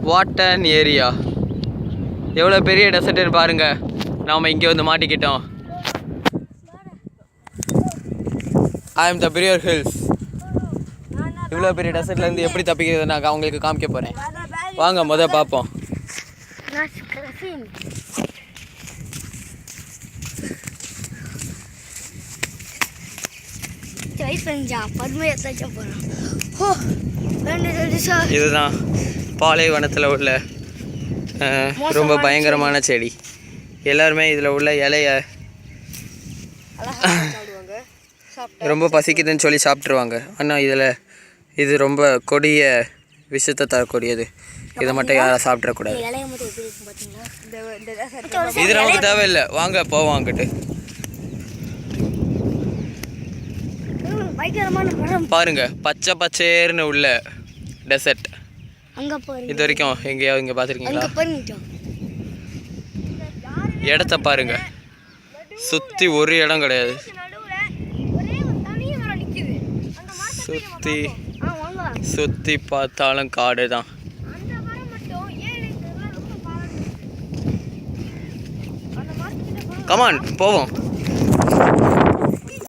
What an area, எவ்வளோ பெரிய டெசர்ட்னு பாருங்கள். நாம் இங்கே வந்து மாட்டிக்கிட்டோம். ஐ எம் த பிரியர் ஹில்ஸ். இவ்வளோ பெரிய டெசர்ட்லேருந்து எப்படி தப்பிக்கிறது நான் அவங்களுக்கு காமிக்க போகிறேன். வாங்க பார்ப்போம். இதுதான் பாலைவனத்தில் உள்ள ரொம்ப பயங்கரமான செடி. எல்லாருமே இதில் உள்ள இலைய ரொம்ப பசிக்குதுன்னு சொல்லி சாப்பிட்ருவாங்க. ஆனால் இது ரொம்ப கொடிய விஷத்தை தரக்கூடியது. இதை மட்டும் யாரும் சாப்பிட்றக்கூடாது. இது நமக்கு தேவையில்லை. வாங்க போவோம் அங்கிட்டு. பாருங்க, பச்சை பச்சேர்னு உள்ள டெசர்ட். இது வரைக்கும் எங்கேயாவது இங்கே பார்த்துருக்கீங்களா? இடத்த பாருங்க, சுற்றி ஒரு இடம் கிடையாது. சுற்றி பார்த்தாலும் காடு தான். கமான் போவோம்.